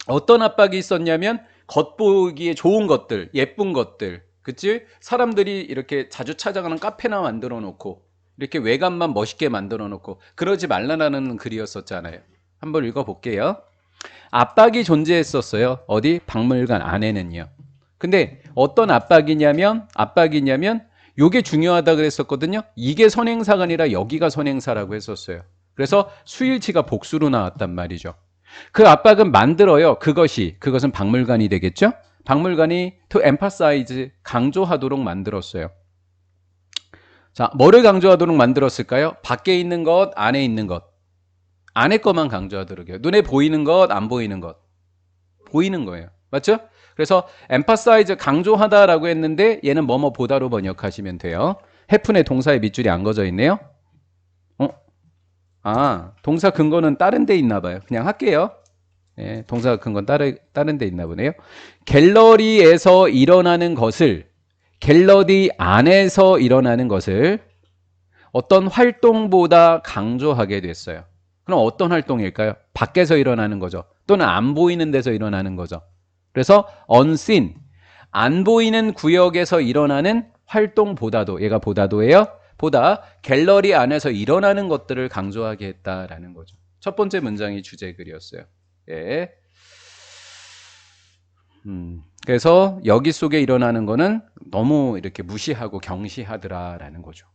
어떤 압박이 있었냐면 겉보기에 좋은 것들, 예쁜 것들, 그치? 사람들이 이렇게 자주 찾아가는 카페나 만들어 놓고 이렇게 외관만 멋있게 만들어 놓고 그러지 말라는 글이었었잖아요. 한번 읽어볼게요. 압박이 존재했었어요. 어디? 박물관 안에는요. 근데 어떤 압박이냐면 요게 중요하다 그랬었거든요. 이게 선행사가 아니라 여기가 선행사라고 했었어요. 그래서 수일치가 복수로 나왔단 말이죠. 그 압박은 만들어요. 그것은 박물관이 되겠죠? 박물관이 to emphasize 강조하도록 만들었어요. 자, 뭐를 강조하도록 만들었을까요? 밖에 있는 것, 안에 있는 것. 안에 것만 강조하도록요. 눈에 보이는 것, 안 보이는 것. 보이는 거예요. 맞죠? 그래서 emphasize 강조하다라고 했는데 얘는 뭐뭐 보다로 번역하시면 돼요. 해픈의 동사의 밑줄이 안 그어져 있네요. 동사 근거는 다른 데 있나 봐요. 그냥 할게요. 예, 동사 근거는 다른 데 있나 보네요. 갤러리에서 일어나는 것을 갤러리 안에서 일어나는 것을 어떤 활동보다 강조하게 됐어요. 그럼 어떤 활동일까요? 밖에서 일어나는 거죠. 또는 안 보이는 데서 일어나는 거죠. 그래서 unseen, 안 보이는 구역에서 일어나는 활동보다도, 얘가 보다도예요. 보다 갤러리 안에서 일어나는 것들을 강조하게 했다라는 거죠. 첫 번째 문장이 주제 글이었어요. 예. 그래서 여기 속에 일어나는 거는 너무 이렇게 무시하고 경시하더라라는 거죠.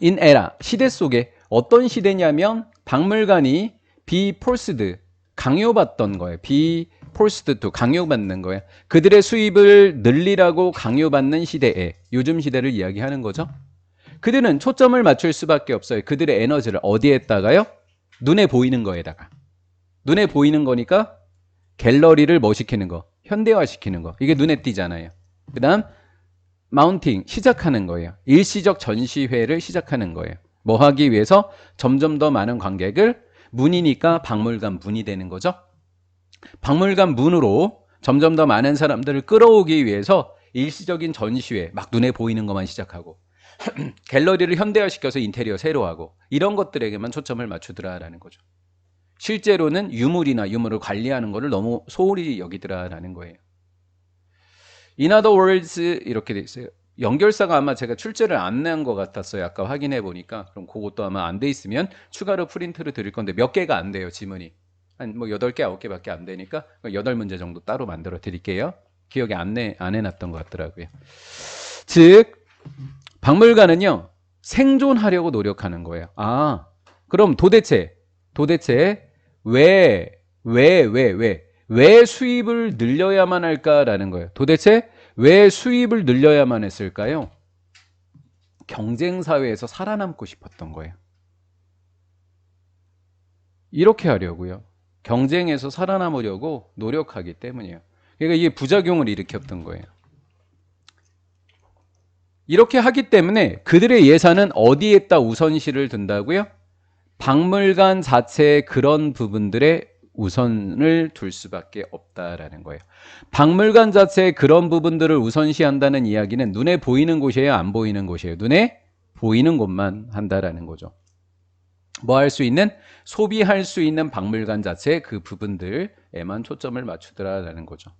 in era, 시대 속에 어떤 시대냐면 박물관이 be forced, 강요받던 거예요. be forced to, 강요받는 거예요. 그들의 수입을 늘리라고 강요받는 시대에, 요즘 시대를 이야기하는 거죠. 그들은 초점을 맞출 수밖에 없어요. 그들의 에너지를 어디에다가요? 눈에 보이는 거에다가. 눈에 보이는 거니까 갤러리를 뭐 시키는 거? 현대화 시키는 거. 이게 눈에 띄잖아요. 그 다음 마운팅, 시작하는 거예요. 일시적 전시회를 시작하는 거예요. 뭐 하기 위해서? 점점 더 많은 관객을, 문이니까 박물관 문이 되는 거죠. 박물관 문으로 점점 더 많은 사람들을 끌어오기 위해서 일시적인 전시회, 막 눈에 보이는 것만 시작하고 갤러리를 현대화시켜서 인테리어 새로 하고 이런 것들에게만 초점을 맞추더라라는 거죠. 실제로는 유물을 관리하는 것을 너무 소홀히 여기더라라는 거예요. In other words 이렇게 돼 있어요. 연결사가 아마 제가 출제를 안 낸 것 같았어요. 아까 확인해 보니까. 그럼 그것도 아마 안 돼 있으면 추가로 프린트를 드릴 건데 몇 개가 안 돼요. 지문이. 한 뭐 8개, 9개밖에 안 되니까 8문제 정도 따로 만들어 드릴게요. 기억에 안 해놨던 것 같더라고요. 즉 박물관은요. 생존하려고 노력하는 거예요. 그럼 도대체 왜 수입을 늘려야만 할까라는 거예요. 도대체 왜 수입을 늘려야만 했을까요? 경쟁 사회에서 살아남고 싶었던 거예요. 이렇게 하려고요. 경쟁에서 살아남으려고 노력하기 때문이에요. 그러니까 이게 부작용을 일으켰던 거예요. 이렇게 하기 때문에 그들의 예산은 어디에다 우선시를 둔다고요? 박물관 자체의 그런 부분들에 우선을 둘 수밖에 없다라는 거예요. 박물관 자체의 그런 부분들을 우선시한다는 이야기는 눈에 보이는 곳이에요? 안 보이는 곳이에요? 눈에 보이는 곳만 한다라는 거죠. 뭐 할 수 있는? 소비할 수 있는 박물관 자체의 그 부분들에만 초점을 맞추더라라는 거죠.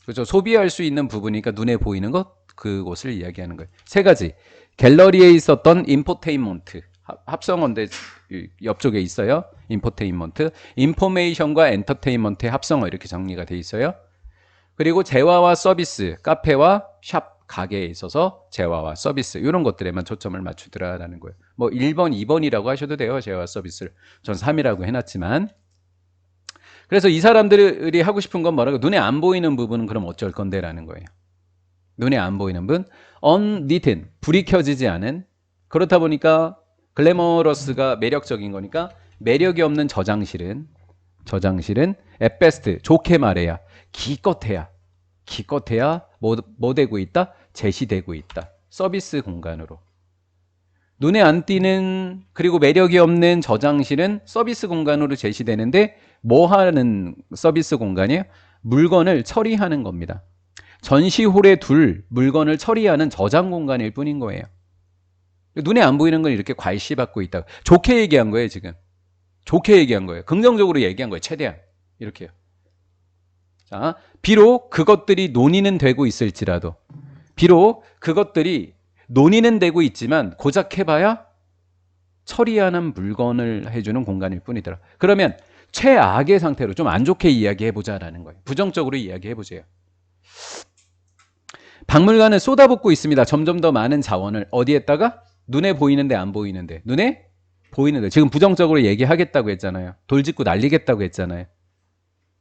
그렇죠. 소비할 수 있는 부분이니까 눈에 보이는 것, 그곳을 이야기하는 거예요. 세 가지. 갤러리에 있었던 인포테인먼트. 합성어인데 옆쪽에 있어요. 인포테인먼트. 인포메이션과 엔터테인먼트의 합성어 이렇게 정리가 돼 있어요. 그리고 재화와 서비스, 카페와 샵, 가게에 있어서 재화와 서비스 이런 것들에만 초점을 맞추더라라는 거예요. 뭐 1번, 2번이라고 하셔도 돼요. 재화와 서비스를. 전 3이라고 해놨지만. 그래서 이 사람들이 하고 싶은 건 뭐라고? 눈에 안 보이는 부분은 그럼 어쩔 건데 라는 거예요. 눈에 안 보이는 부분. unlit, 불이 켜지지 않은. 그렇다 보니까 글래머러스가 매력적인 거니까 매력이 없는 저장실은 at best, 좋게 말해야, 기껏해야 뭐 되고 있다? 제시되고 있다. 서비스 공간으로. 눈에 안 띄는 그리고 매력이 없는 저장실은 서비스 공간으로 제시되는데 뭐 하는 서비스 공간이에요? 물건을 처리하는 겁니다. 전시홀에 둘 물건을 처리하는 저장 공간일 뿐인 거예요. 눈에 안 보이는 건 이렇게 괄시받고 있다. 좋게 얘기한 거예요, 지금. 좋게 얘기한 거예요. 긍정적으로 얘기한 거예요. 최대한. 이렇게요. 자, 비록 그것들이 논의는 되고 있을지라도, 비록 그것들이 논의는 되고 있지만 고작 해봐야 처리하는 물건을 해주는 공간일 뿐이더라. 그러면 최악의 상태로 좀 안 좋게 이야기해보자라는 거예요. 부정적으로 이야기해보세요. 박물관은 쏟아붓고 있습니다. 점점 더 많은 자원을 어디에다가? 눈에 보이는데 안 보이는데. 눈에 보이는데. 지금 부정적으로 얘기하겠다고 했잖아요. 돌짓고 날리겠다고 했잖아요.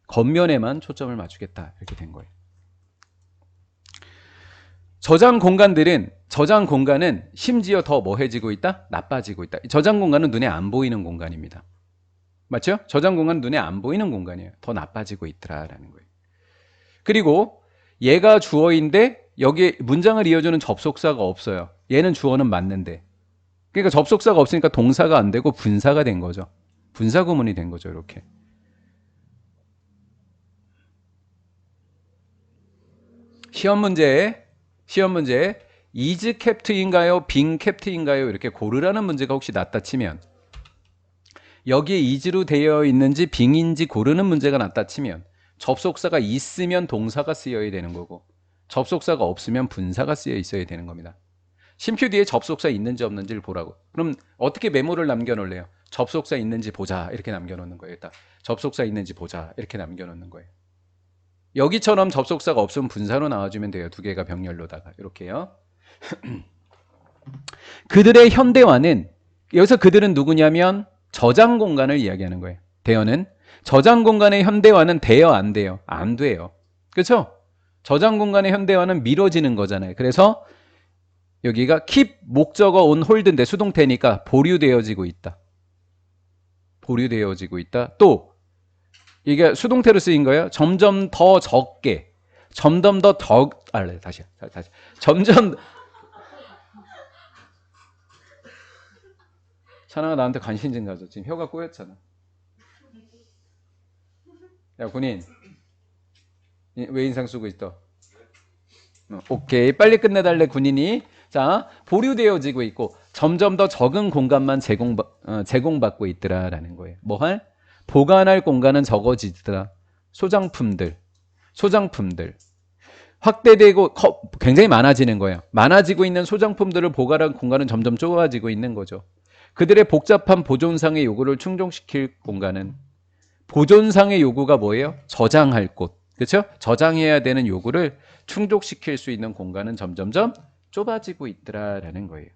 겉면에만 초점을 맞추겠다. 이렇게 된 거예요. 저장 공간은 심지어 더 뭐해지고 있다? 나빠지고 있다. 저장 공간은 눈에 안 보이는 공간입니다. 맞죠? 저장 공간은 눈에 안 보이는 공간이에요. 더 나빠지고 있더라라는 거예요. 그리고 얘가 주어인데 여기에 문장을 이어주는 접속사가 없어요. 얘는 주어는 맞는데. 그러니까 접속사가 없으니까 동사가 안 되고 분사가 된 거죠. 분사 구문이 된 거죠. 이렇게. 시험 문제에 is kept인가요? being kept인가요? 이렇게 고르라는 문제가 혹시 났다 치면, 여기에 is로 되어 있는지 being인지 고르는 문제가 났다 치면, 접속사가 있으면 동사가 쓰여야 되는 거고, 접속사가 없으면 분사가 쓰여 있어야 되는 겁니다. 심표 뒤에 접속사 있는지 없는지를 보라고. 그럼 어떻게 메모를 남겨놓을래요? 접속사 있는지 보자 이렇게 남겨놓는 거예요. 일단 접속사 있는지 보자 이렇게 남겨놓는 거예요. 여기처럼 접속사가 없으면 분사로 나와주면 돼요. 두 개가 병렬로다가 이렇게요. 그들의 현대화는, 여기서 그들은 누구냐면 저장 공간을 이야기하는 거예요. 대어는 저장 공간의 현대화는 돼요 안 돼요? 안 돼요. 그렇죠? 저장 공간의 현대화는 미뤄지는 거잖아요. 그래서 여기가 keep 목적어 on hold인데 수동태니까 보류되어지고 있다. 보류되어지고 있다. 또 이게 수동태로 쓰인 거예요. 점점 더 적게, 점점 더 다시. 점점 찬아가 나한테 관심 좀 가져. 지금 혀가 꼬였잖아. 야 군인, 왜 인상 쓰고 있어? 오케이, 빨리 끝내달래 군인이. 자, 보류되어지고 있고 점점 더 적은 공간만 제공받고 있더라라는 거예요. 뭐할? 보관할 공간은 적어지더라. 소장품들 확대되고 굉장히 많아지는 거예요. 많아지고 있는 소장품들을 보관할 공간은 점점 좁아지고 있는 거죠. 그들의 복잡한 보존상의 요구를 충족시킬 공간은, 보존상의 요구가 뭐예요? 저장할 곳. 그렇죠? 저장해야 되는 요구를 충족시킬 수 있는 공간은 점점점 좁아지고 있더라라는 거예요.